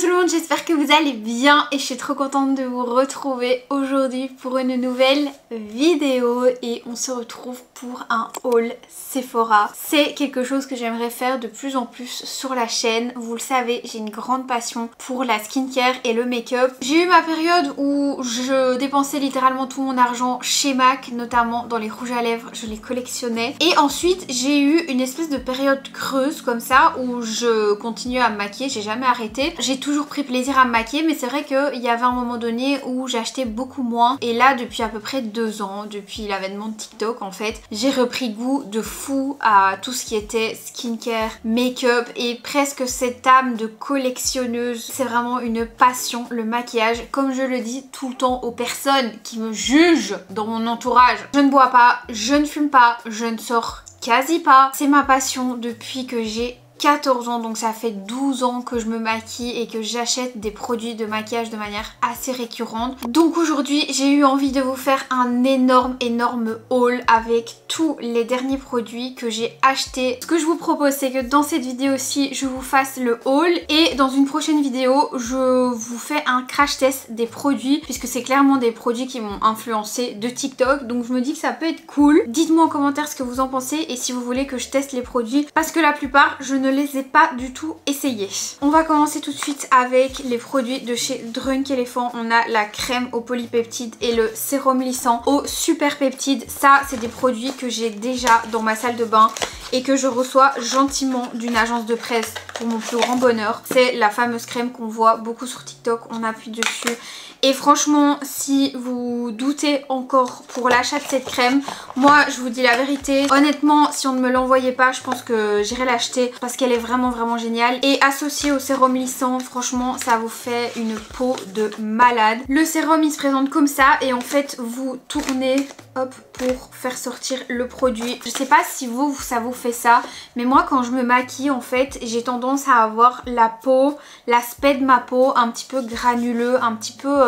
tout le monde, j'espère que vous allez bien et je suis trop contente de vous retrouver aujourd'hui pour une nouvelle vidéo et on se retrouve pour un haul Sephora. C'est quelque chose que j'aimerais faire de plus en plus sur la chaîne. Vous le savez, j'ai une grande passion pour la skincare et le make-up. J'ai eu ma période où je dépensais littéralement tout mon argent chez MAC, notamment dans les rouges à lèvres, je les collectionnais. Et ensuite, j'ai eu une espèce de période creuse comme ça où je continuais à me maquiller, j'ai jamais arrêté. J'ai toujours pris plaisir à me maquiller, mais c'est vrai qu'il y avait un moment donné où j'achetais beaucoup moins. Et là, depuis à peu près 2 ans, depuis l'avènement de TikTok en fait, j'ai repris goût de fou à tout ce qui était skincare, make-up et presque cette âme de collectionneuse. C'est vraiment une passion, le maquillage. Comme je le dis tout le temps aux personnes qui me jugent dans mon entourage, je ne bois pas, je ne fume pas, je ne sors quasi pas. C'est ma passion depuis que j'ai 14 ans, donc ça fait 12 ans que je me maquille et que j'achète des produits de maquillage de manière assez récurrente. Donc aujourd'hui j'ai eu envie de vous faire un énorme haul avec tous les derniers produits que j'ai achetés. Ce que je vous propose, c'est que dans cette vidéo-ci je vous fasse le haul et dans une prochaine vidéo je vous fais un crash test des produits, puisque c'est clairement des produits qui m'ont influencé de TikTok, donc je me dis que ça peut être cool. Dites-moi en commentaire ce que vous en pensez et si vous voulez que je teste les produits, parce que la plupart je ne les ai pas du tout essayés. On va commencer tout de suite avec les produits de chez Drunk Elephant. On a la crème au polypeptide et le sérum lissant au super peptide. Ça, c'est des produits que j'ai déjà dans ma salle de bain et que je reçois gentiment d'une agence de presse pour mon plus grand bonheur. C'est la fameuse crème qu'on voit beaucoup sur TikTok, on appuie dessus. Et franchement, si vous doutez encore pour l'achat de cette crème, moi je vous dis la vérité, honnêtement si on ne me l'envoyait pas, je pense que j'irais l'acheter parce qu'elle est vraiment géniale. Et associée au sérum lissant, franchement ça vous fait une peau de malade. Le sérum il se présente comme ça et en fait vous tournez hop pour faire sortir le produit. Je sais pas si vous ça vous fait ça, mais moi quand je me maquille en fait j'ai tendance à avoir la peau, l'aspect de ma peau un petit peu granuleux, un petit peu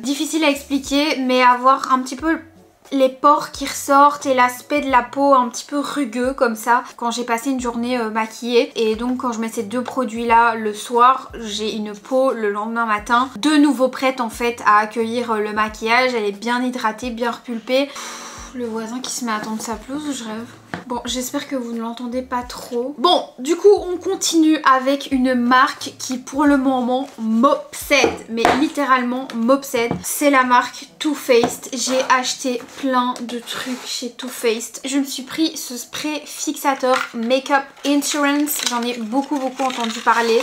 difficile à expliquer, mais avoir un petit peu les pores qui ressortent et l'aspect de la peau un petit peu rugueux comme ça quand j'ai passé une journée maquillée. Et donc quand je mets ces deux produits là le soir, j'ai une peau le lendemain matin de nouveau prête en fait à accueillir le maquillage. Elle est bien hydratée, bien repulpée. Le voisin qui se met à tendre sa pelouse, je rêve. Bon, j'espère que vous ne l'entendez pas trop. Bon, du coup, on continue avec une marque qui pour le moment m'obsède, mais littéralement m'obsède. C'est la marque Too Faced. J'ai acheté plein de trucs chez Too Faced. Je me suis pris ce spray fixateur Makeup Insurance. J'en ai beaucoup entendu parler.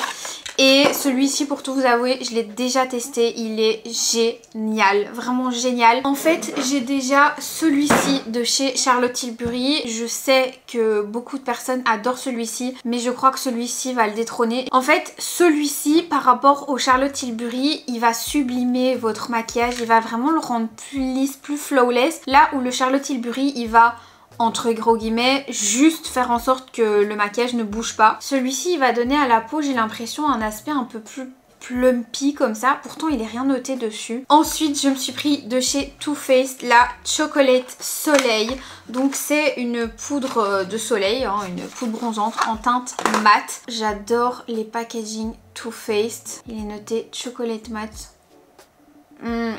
Et celui-ci, pour tout vous avouer, je l'ai déjà testé, il est génial, vraiment génial. En fait, j'ai déjà celui-ci de chez Charlotte Tilbury. Je sais que beaucoup de personnes adorent celui-ci, mais je crois que celui-ci va le détrôner. En fait, celui-ci, par rapport au Charlotte Tilbury, il va sublimer votre maquillage, il va vraiment le rendre plus lisse, plus flawless. Là où le Charlotte Tilbury, il va entre gros guillemets, juste faire en sorte que le maquillage ne bouge pas. Celui-ci, il va donner à la peau, j'ai l'impression, un aspect un peu plus plumpy comme ça. Pourtant, il n'est rien noté dessus. Ensuite, je me suis pris de chez Too Faced la Chocolate Soleil. Donc, c'est une poudre de soleil, hein, une poudre bronzante en teinte mat. J'adore les packaging Too Faced. Il est noté Chocolate Mat.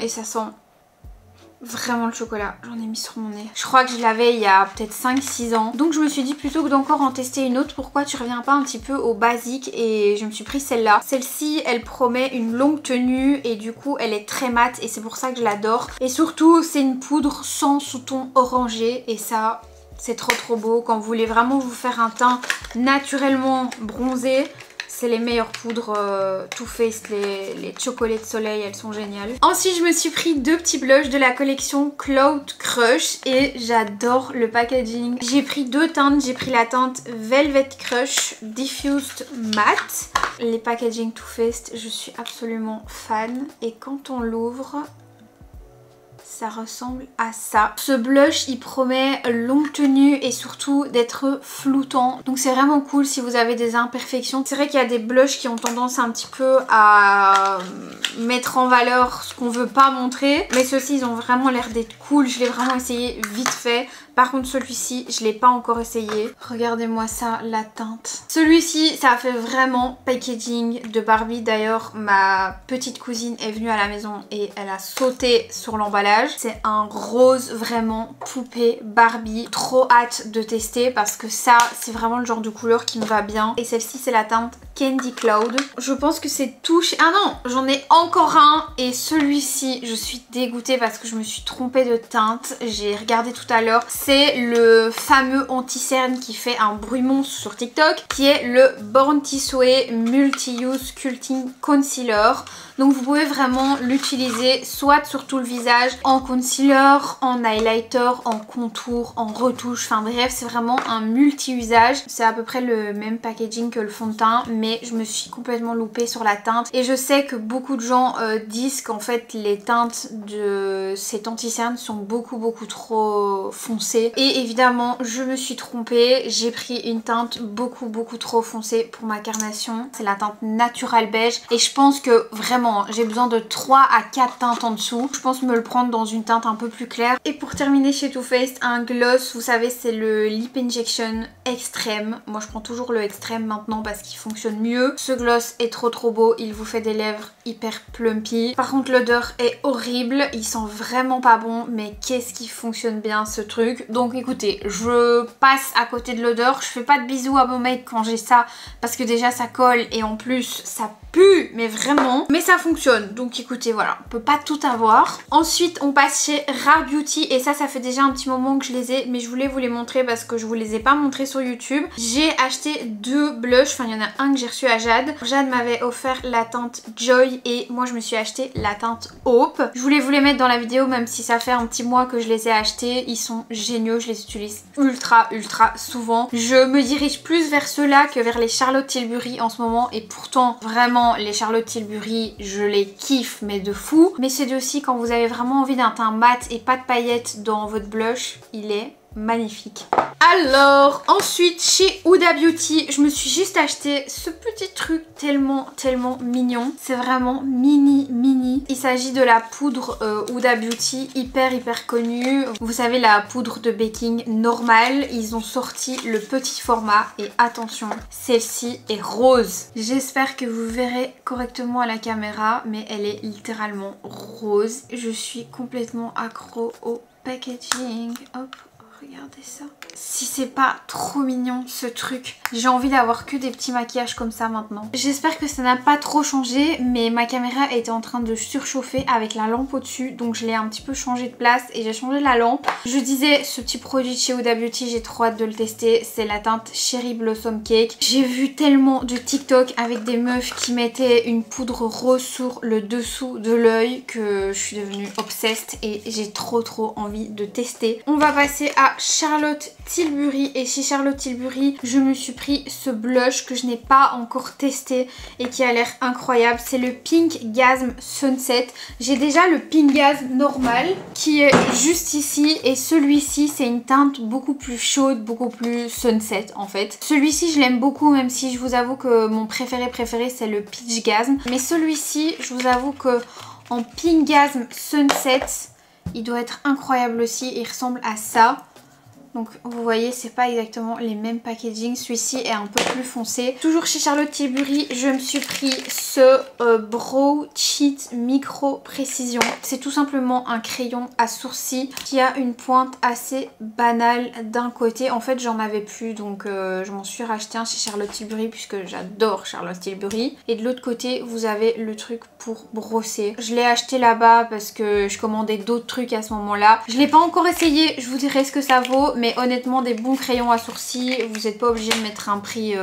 Et ça sent vraiment le chocolat, j'en ai mis sur mon nez. Je crois que je l'avais il y a peut-être 5-6 ans. Donc je me suis dit plutôt que d'encore en tester une autre, pourquoi tu reviens pas un petit peu au basique, et je me suis pris celle-là. Celle-ci, elle promet une longue tenue et du coup elle est très mate et c'est pour ça que je l'adore. Et surtout c'est une poudre sans sous-ton orangé et ça c'est trop beau. Quand vous voulez vraiment vous faire un teint naturellement bronzé, c'est les meilleures poudres Too Faced, les Chocolate Soleil, elles sont géniales. Ensuite, je me suis pris 2 petits blushs de la collection Cloud Crush et j'adore le packaging. J'ai pris 2 teintes, j'ai pris la teinte Velvet Crush Diffused Matte. Les packaging Too Faced, je suis absolument fan. Et quand on l'ouvre, ça ressemble à ça. Ce blush il promet longue tenue et surtout d'être floutant, donc c'est vraiment cool si vous avez des imperfections. C'est vrai qu'il y a des blushs qui ont tendance un petit peu à mettre en valeur ce qu'on veut pas montrer, mais ceux-ci ils ont vraiment l'air d'être cool. Je l'ai vraiment essayé vite fait. Par contre celui-ci je l'ai pas encore essayé. Regardez-moi ça, la teinte. Celui-ci ça fait vraiment packaging de Barbie. D'ailleurs ma petite cousine est venue à la maison et elle a sauté sur l'emballage. C'est un rose vraiment poupée Barbie. Trop hâte de tester parce que ça c'est vraiment le genre de couleur qui me va bien. Et celle-ci c'est la teinte Candy Cloud. Je pense que c'est tout. Ah non, j'en ai encore un et celui-ci je suis dégoûtée parce que je me suis trompée de teinte. J'ai regardé tout à l'heure. C'est le fameux anti-cerne qui fait un bruit monstre sur TikTok, qui est le Born This Way Multi-Use Sculpting Concealer. Donc vous pouvez vraiment l'utiliser soit sur tout le visage, en concealer, en highlighter, en contour, en retouche. Enfin bref, c'est vraiment un multi-usage. C'est à peu près le même packaging que le fond de teint, mais je me suis complètement loupée sur la teinte. Et je sais que beaucoup de gens disent qu'en fait les teintes de cet anti-cerne sont beaucoup trop foncées. Et évidemment, je me suis trompée. J'ai pris une teinte beaucoup trop foncée pour ma carnation. C'est la teinte Natural Beige. Et je pense que vraiment, j'ai besoin de 3 à 4 teintes en dessous. Je pense me le prendre dans une teinte un peu plus claire. Et pour terminer chez Too Faced, un gloss. Vous savez, c'est le Lip Injection Extrême. Moi, je prends toujours le Extrême maintenant parce qu'il fonctionne mieux. Ce gloss est trop beau. Il vous fait des lèvres hyper plumpy. Par contre, l'odeur est horrible. Il sent vraiment pas bon. Mais qu'est-ce qui fonctionne bien ce truc. Donc écoutez, je passe à côté de l'odeur. Je fais pas de bisous à mon mec quand j'ai ça parce que déjà ça colle et en plus ça pue, mais vraiment. Mais ça fonctionne. Donc écoutez, voilà, on peut pas tout avoir. Ensuite, on passe chez Rare Beauty et ça fait déjà un petit moment que je les ai, mais je voulais vous les montrer parce que je vous les ai pas montrés sur YouTube. J'ai acheté 2 blushs, enfin il y en a un que j'ai reçu à Jade. Jade m'avait offert la teinte Joy et moi je me suis acheté la teinte Hope. Je voulais vous les mettre dans la vidéo même si ça fait un petit mois que je les ai achetés. Ils sont géniaux, je les utilise ultra souvent. Je me dirige plus vers ceux-là que vers les Charlotte Tilbury en ce moment et pourtant vraiment les Charlotte Tilbury je les kiffe mais de fou. Mais c'est aussi quand vous avez vraiment envie d'un teint mat et pas de paillettes dans votre blush, il est magnifique. Alors ensuite chez Huda Beauty, je me suis juste acheté ce petit truc tellement mignon. C'est vraiment mini. Il s'agit de la poudre Huda Beauty hyper connue. Vous savez, la poudre de baking normale. Ils ont sorti le petit format et attention, celle-ci est rose. J'espère que vous verrez correctement à la caméra, mais elle est littéralement rose. Je suis complètement accro au packaging. Hop. Regardez ça. Si c'est pas trop mignon ce truc. J'ai envie d'avoir que des petits maquillages comme ça maintenant. J'espère que ça n'a pas trop changé, mais ma caméra était en train de surchauffer avec la lampe au-dessus. Donc je l'ai un petit peu changé de place et j'ai changé la lampe. Je disais, ce petit produit de chez Huda Beauty, j'ai trop hâte de le tester. C'est la teinte Cherry Blossom Cake. J'ai vu tellement de TikTok avec des meufs qui mettaient une poudre rose sur le dessous de l'œil que je suis devenue obsessed et j'ai trop envie de tester. On va passer à Charlotte Tilbury et chez Charlotte Tilbury je me suis pris ce blush que je n'ai pas encore testé et qui a l'air incroyable. C'est le Pink Gasm Sunset. J'ai déjà le Pink Gasm normal qui est juste ici et celui-ci c'est une teinte beaucoup plus chaude, beaucoup plus sunset en fait. Celui-ci je l'aime beaucoup même si je vous avoue que mon préféré c'est le Peach Gasm. Mais celui-ci je vous avoue que en Pink Gasm Sunset il doit être incroyable aussi. Il ressemble à ça. Donc vous voyez, c'est pas exactement les mêmes packaging. Celui-ci est un peu plus foncé. Toujours chez Charlotte Tilbury, je me suis pris ce Brow Cheat Micro Précision. C'est tout simplement un crayon à sourcils qui a une pointe assez banale d'un côté. En fait, j'en avais plus, donc je m'en suis racheté un chez Charlotte Tilbury puisque j'adore Charlotte Tilbury. Et de l'autre côté, vous avez le truc pour brosser. Je l'ai acheté là-bas parce que je commandais d'autres trucs à ce moment-là. Je l'ai pas encore essayé, je vous dirai ce que ça vaut. Mais honnêtement, des bons crayons à sourcils, vous n'êtes pas obligé de mettre un prix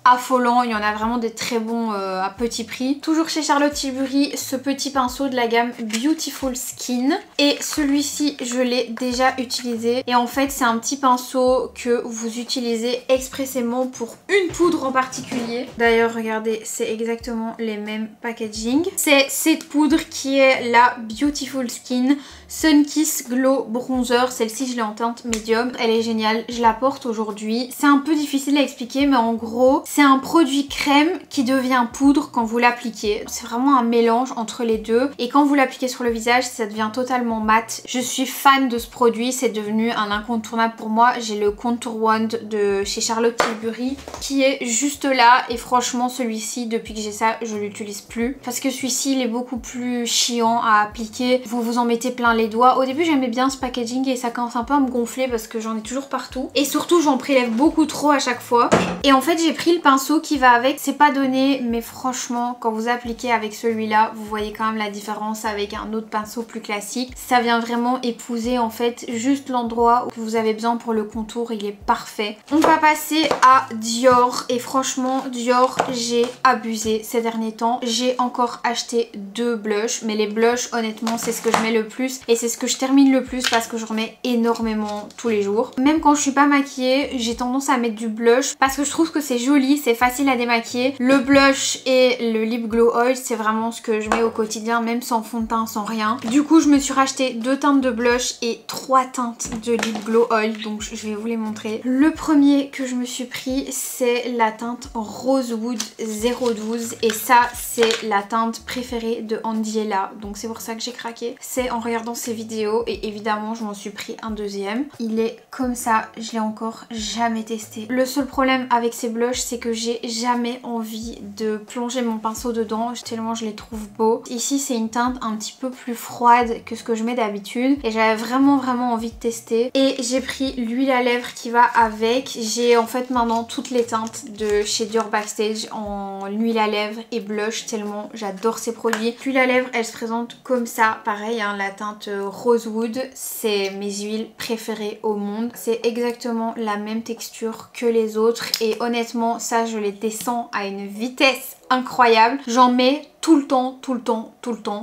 affolant, il y en a vraiment des très bons à petit prix. Toujours chez Charlotte Tilbury, ce petit pinceau de la gamme Beautiful Skin. Et celui-ci, je l'ai déjà utilisé. Et en fait, c'est un petit pinceau que vous utilisez expressément pour une poudre en particulier. D'ailleurs, regardez, c'est exactement les mêmes packaging. C'est cette poudre qui est la Beautiful Skin Sunkiss Glow Bronzer. Celle-ci, je l'ai en teinte médium. Elle est géniale. Je la porte aujourd'hui. C'est un peu difficile à expliquer, mais en gros, c'est un produit crème qui devient poudre quand vous l'appliquez. C'est vraiment un mélange entre les deux. Et quand vous l'appliquez sur le visage, ça devient totalement mat. Je suis fan de ce produit. C'est devenu un incontournable pour moi. J'ai le Contour Wand de chez Charlotte Tilbury qui est juste là. Et franchement, celui-ci, depuis que j'ai ça, je l'utilise plus. Parce que celui-ci, il est beaucoup plus chiant à appliquer. Vous vous en mettez plein les doigts. Au début, j'aimais bien ce packaging et ça commence un peu à me gonfler parce que j'en ai toujours partout. Et surtout, j'en prélève beaucoup trop à chaque fois. Et en fait, j'ai pris le pinceau qui va avec. C'est pas donné, mais franchement, quand vous appliquez avec celui-là, vous voyez quand même la différence avec un autre pinceau plus classique. Ça vient vraiment épouser en fait juste l'endroit où vous avez besoin pour le contour. Il est parfait. On va passer à Dior. Et franchement, Dior, j'ai abusé ces derniers temps. J'ai encore acheté 2 blushs. Mais les blushs, honnêtement, c'est ce que je mets le plus. Et c'est ce que je termine le plus parce que je remets énormément tous les jours. Même quand je suis pas maquillée, j'ai tendance à mettre du blush parce que je trouve que c'est joli, c'est facile à démaquiller. Le blush et le lip glow oil, c'est vraiment ce que je mets au quotidien, même sans fond de teint, sans rien. Du coup, je me suis racheté 2 teintes de blush et 3 teintes de lip glow oil, donc je vais vous les montrer. Le premier que je me suis pris, c'est la teinte Rosewood 012 et ça, c'est la teinte préférée de Andiella, donc c'est pour ça que j'ai craqué. C'est en regardant ses vidéos et évidemment, je m'en suis pris un deuxième. Il est comme ça, je l'ai encore jamais testé. Le seul problème avec ces blushs, c'est que j'ai jamais envie de plonger mon pinceau dedans tellement je les trouve beaux. Ici, c'est une teinte un petit peu plus froide que ce que je mets d'habitude et j'avais vraiment envie de tester. Et j'ai pris l'huile à lèvres qui va avec. J'ai en fait maintenant toutes les teintes de chez Dior Backstage en huile à lèvres et blush tellement j'adore ces produits. L'huile à lèvres, elle se présente comme ça. Pareil, hein, la teinte Rosewood, c'est mes huiles préférées au monde. C'est exactement la même texture que les autres et honnêtement, ça, je les descends à une vitesse incroyable. J'en mets tout le temps.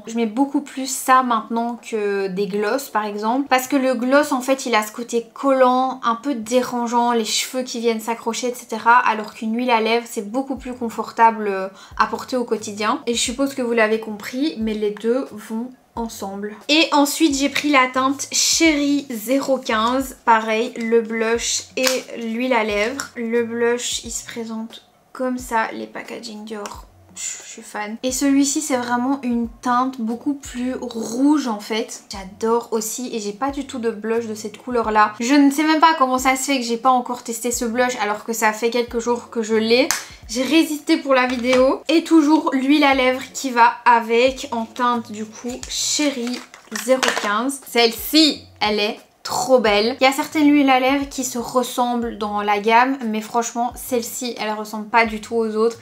Je mets beaucoup plus ça maintenant que des gloss par exemple. Parce que le gloss en fait il a ce côté collant, un peu dérangeant, les cheveux qui viennent s'accrocher etc. Alors qu'une huile à lèvres c'est beaucoup plus confortable à porter au quotidien. Et je suppose que vous l'avez compris, mais les deux vont ensemble. Et ensuite j'ai pris la teinte Cherry 015. Pareil, le blush et l'huile à lèvres. Le blush il se présente comme ça, les packaging Dior. Je suis fan. Et celui-ci c'est vraiment une teinte beaucoup plus rouge en fait. J'adore aussi et j'ai pas du tout de blush de cette couleur là. Je ne sais même pas comment ça se fait que j'ai pas encore testé ce blush alors que ça fait quelques jours que je l'ai. J'ai résisté pour la vidéo. Et toujours l'huile à lèvres qui va avec en teinte du coup Cherry 015. Celle-ci elle est trop belle. Il y a certaines huiles à lèvres qui se ressemblent dans la gamme mais franchement celle-ci elle ressemble pas du tout aux autres.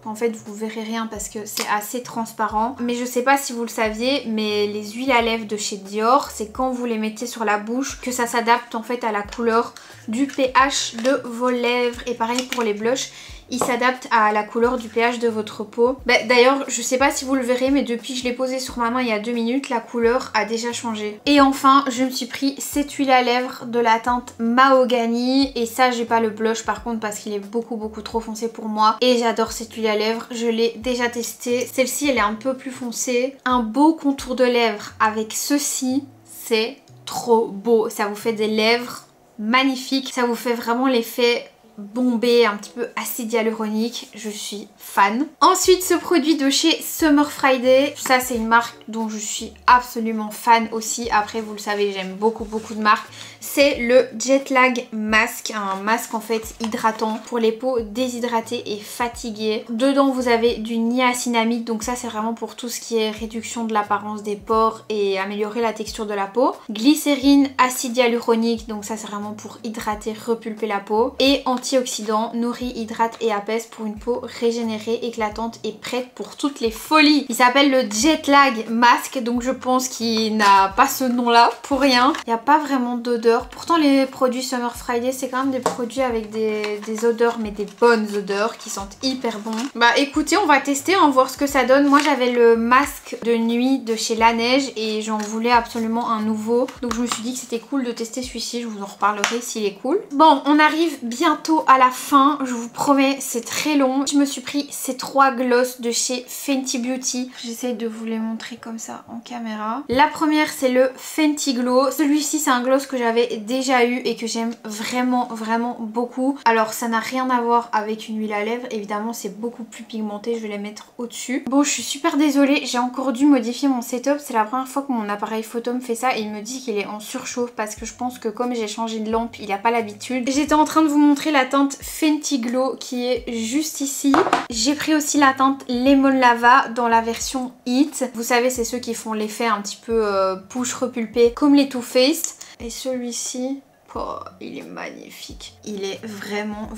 En fait vous verrez rien parce que c'est assez transparent. Mais je sais pas si vous le saviez, mais les huiles à lèvres de chez Dior, c'est quand vous les mettez sur la bouche que ça s'adapte en fait à la couleur du pH de vos lèvres. Et pareil pour les blushs, il s'adapte à la couleur du pH de votre peau. D'ailleurs, je sais pas si vous le verrez, mais depuis que je l'ai posé sur ma main il y a 2 minutes, la couleur a déjà changé. Et enfin, je me suis pris cette huile à lèvres de la teinte Mahogany. Et ça, j'ai pas le blush par contre parce qu'il est beaucoup trop foncé pour moi. Et j'adore cette huile à lèvres, je l'ai déjà testée. Celle-ci, elle est un peu plus foncée. Un beau contour de lèvres avec ceci, c'est trop beau. Ça vous fait des lèvres magnifiques. Ça vous fait vraiment l'effet bombé, un petit peu acide hyaluronique, je suis fan. Ensuite ce produit de chez Summer Friday, ça c'est une marque dont je suis absolument fan aussi. Après vous le savez, j'aime beaucoup de marques. C'est le Jet Lag Mask, un masque en fait hydratant pour les peaux déshydratées et fatiguées. Dedans vous avez du niacinamide, donc ça c'est vraiment pour tout ce qui est réduction de l'apparence des pores et améliorer la texture de la peau. Glycérine, acide hyaluronique, donc ça c'est vraiment pour hydrater, repulper la peau. Et antioxydant, nourrit, hydrate et apaise pour une peau régénérée, éclatante et prête pour toutes les folies. Il s'appelle le Jet Lag Mask, donc je pense qu'il n'a pas ce nom-là pour rien. Il n'y a pas vraiment d'odeur. Pourtant les produits Summer Friday, c'est quand même des produits avec des odeurs, mais des bonnes odeurs qui sentent hyper bon. Bah écoutez, on va tester, on va voir ce que ça donne. Moi j'avais le masque de nuit de chez Laneige et j'en voulais absolument un nouveau. Donc je me suis dit que c'était cool de tester celui-ci, je vous en reparlerai s'il est cool. Bon, on arrive bientôt à la fin, je vous promets, c'est très long. Je me suis pris ces 3 glosses de chez Fenty Beauty. J'essaye de vous les montrer comme ça en caméra. La première c'est le Fenty Glow. Celui-ci c'est un gloss que j'avais déjà eu et que j'aime vraiment beaucoup. Alors ça n'a rien à voir avec une huile à lèvres, évidemment c'est beaucoup plus pigmenté, je vais les mettre au-dessus. Bon, je suis super désolée, j'ai encore dû modifier mon setup. C'est la première fois que mon appareil photo me fait ça et il me dit qu'il est en surchauffe parce que je pense que comme j'ai changé de lampe, il n'a pas l'habitude. J'étais en train de vous montrer la teinte Fenty Glow qui est juste ici. J'ai pris aussi la teinte Lemon Lava dans la version Heat. Vous savez, c'est ceux qui font l'effet un petit peu push repulpé comme les Too Faced. Et celui-ci... oh, il est magnifique. Il est vraiment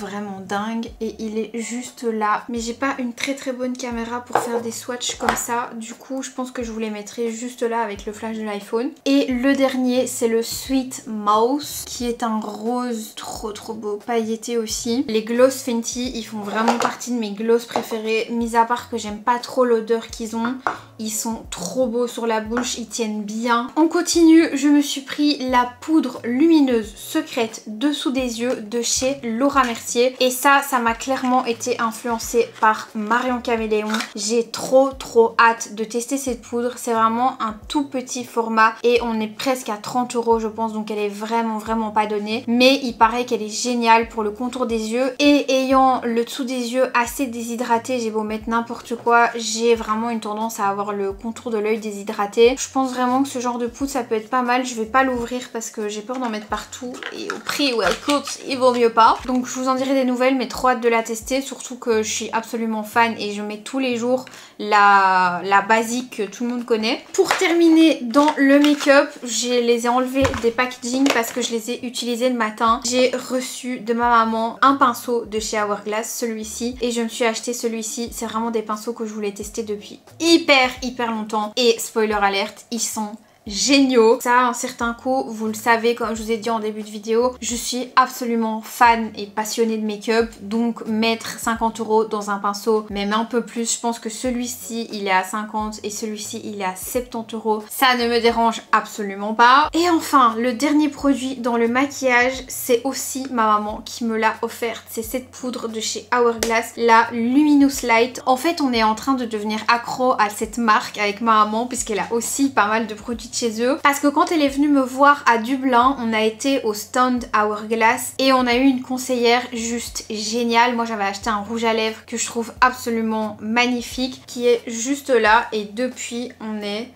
dingue et il est juste là. Mais j'ai pas une très bonne caméra pour faire des swatchs comme ça. Du coup, je pense que je vous les mettrai juste là avec le flash de l'iPhone. Et le dernier, c'est le Sweet Mouse qui est un rose trop beau, pailleté aussi. Les gloss Fenty, ils font vraiment partie de mes gloss préférés. Mis à part que j'aime pas trop l'odeur qu'ils ont. Ils sont trop beaux sur la bouche, ils tiennent bien. On continue, je me suis pris la poudre lumineuse secrète dessous des yeux de chez Laura Mercier. Et ça m'a clairement été influencée par Marion Caméléon. J'ai trop hâte de tester cette poudre. C'est vraiment un tout petit format et on est presque à 30 € je pense. Donc elle est vraiment pas donnée. Mais il paraît qu'elle est géniale pour le contour des yeux. Et ayant le dessous des yeux assez déshydraté, j'ai beau mettre n'importe quoi, j'ai vraiment une tendance à avoir le contour de l'œil déshydraté. Je pense vraiment que ce genre de poudre ça peut être pas mal. Je vais pas l'ouvrir parce que j'ai peur d'en mettre partout et au prix où elle coûte il vaut mieux pas. Donc je vous en dirai des nouvelles, mais trop hâte de la tester, surtout que je suis absolument fan et je mets tous les jours la basique que tout le monde connaît. Pour terminer dans le make-up, je les ai enlevés des packaging parce que je les ai utilisés le matin. J'ai reçu de ma maman un pinceau de chez Hourglass, celui-ci, et je me suis acheté celui-ci. C'est vraiment des pinceaux que je voulais tester depuis hyper longtemps et spoiler alerte, ils sont géniaux. Ça a un certain coût, vous le savez, comme je vous ai dit en début de vidéo, je suis absolument fan et passionnée de make-up, donc mettre 50 € dans un pinceau, même un peu plus, je pense que celui-ci il est à 50 et celui-ci il est à 70 €, ça ne me dérange absolument pas. Et enfin, le dernier produit dans le maquillage, c'est aussi ma maman qui me l'a offerte, c'est cette poudre de chez Hourglass, la Luminous Light. En fait, on est en train de devenir accro à cette marque avec ma maman puisqu'elle a aussi pas mal de produits chez eux, parce que quand elle est venue me voir à Dublin, on a été au stand Hourglass et on a eu une conseillère juste géniale. Moi j'avais acheté un rouge à lèvres que je trouve absolument magnifique qui est juste là et depuis on est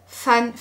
fan.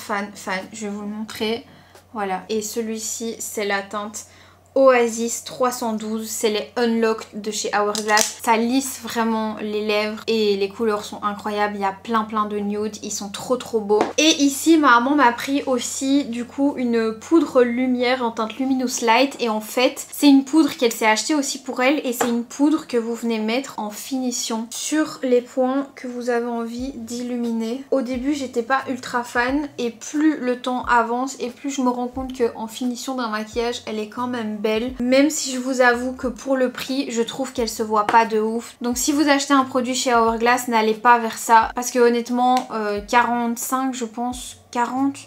Je vais vous le montrer, voilà. Et celui-ci c'est la teinte Oasis 312, c'est les Unlocked de chez Hourglass. Ça lisse vraiment les lèvres et les couleurs sont incroyables. Il y a plein de nudes, ils sont trop beaux. Et ici ma maman m'a pris aussi du coup une poudre lumière en teinte Luminous Light. Et en fait c'est une poudre qu'elle s'est achetée aussi pour elle. Et c'est une poudre que vous venez mettre en finition sur les points que vous avez envie d'illuminer. Au début j'étais pas ultra fan et plus le temps avance et plus je me rends compte qu'en finition d'un maquillage elle est quand même belle, même si je vous avoue que pour le prix je trouve qu'elle se voit pas de ouf. Donc si vous achetez un produit chez Hourglass, n'allez pas vers ça parce que honnêtement 45 je pense, 40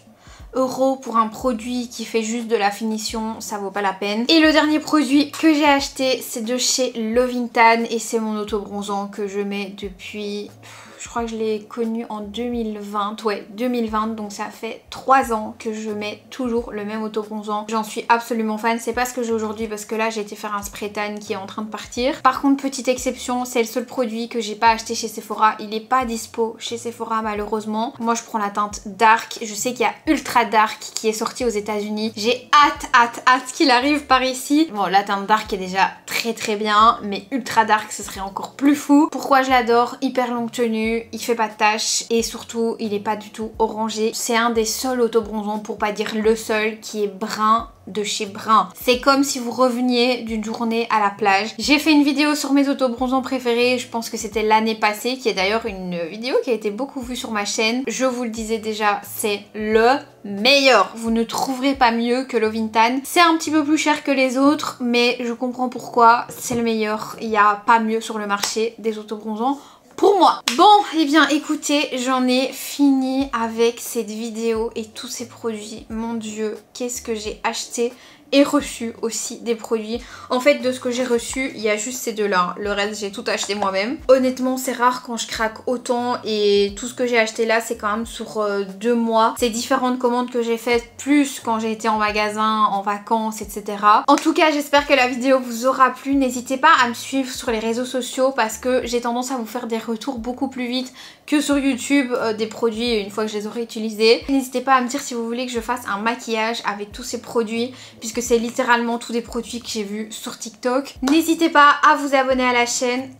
€ pour un produit qui fait juste de la finition, ça vaut pas la peine. Et le dernier produit que j'ai acheté, c'est de chez Loving Tan et c'est mon auto-bronzant que je mets depuis... je crois que je l'ai connu en 2020, ouais 2020, donc ça fait 3 ans que je mets toujours le même auto-bronzant. J'en suis absolument fan, c'est pas ce que j'ai aujourd'hui parce que là j'ai été faire un spray tan qui est en train de partir. Par contre petite exception, c'est le seul produit que j'ai pas acheté chez Sephora, il est pas dispo chez Sephora malheureusement. Moi je prends la teinte Dark, je sais qu'il y a Ultra Dark qui est sorti aux États-Unis. J'ai hâte qu'il arrive par ici. Bon, la teinte Dark est déjà très bien, mais Ultra Dark ce serait encore plus fou. Pourquoi je l'adore? Hyper longue tenue, nu, il fait pas de taches et surtout il est pas du tout orangé. C'est un des seuls autobronzants, pour pas dire le seul, qui est brun de chez Brun. C'est comme si vous reveniez d'une journée à la plage. J'ai fait une vidéo sur mes autobronzants préférés, je pense que c'était l'année passée, qui est d'ailleurs une vidéo qui a été beaucoup vue sur ma chaîne. Je vous le disais déjà, c'est le meilleur. Vous ne trouverez pas mieux que Lovin Tan. C'est un petit peu plus cher que les autres, mais je comprends pourquoi. C'est le meilleur. Il n'y a pas mieux sur le marché des autobronzants pour moi. Bon, et bien écoutez, j'en ai fini avec cette vidéo et tous ces produits. Mon Dieu, qu'est-ce que j'ai acheté et reçu aussi des produits. En fait, de ce que j'ai reçu, il y a juste ces deux-là. Le reste, j'ai tout acheté moi-même. Honnêtement, c'est rare quand je craque autant et tout ce que j'ai acheté là, c'est quand même sur 2 mois. C'est différentes commandes que j'ai faites, plus quand j'ai été en magasin, en vacances, etc. En tout cas, j'espère que la vidéo vous aura plu. N'hésitez pas à me suivre sur les réseaux sociaux parce que j'ai tendance à vous faire des retours beaucoup plus vite que sur YouTube des produits une fois que je les aurai utilisés. N'hésitez pas à me dire si vous voulez que je fasse un maquillage avec tous ces produits puisque c'est littéralement tous des produits que j'ai vus sur TikTok. N'hésitez pas à vous abonner à la chaîne.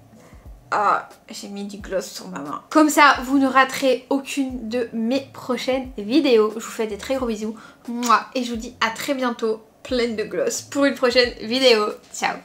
Ah, j'ai mis du gloss sur ma main. Comme ça, vous ne raterez aucune de mes prochaines vidéos. Je vous fais des très gros bisous. Mouah, et je vous dis à très bientôt, pleine de gloss, pour une prochaine vidéo. Ciao.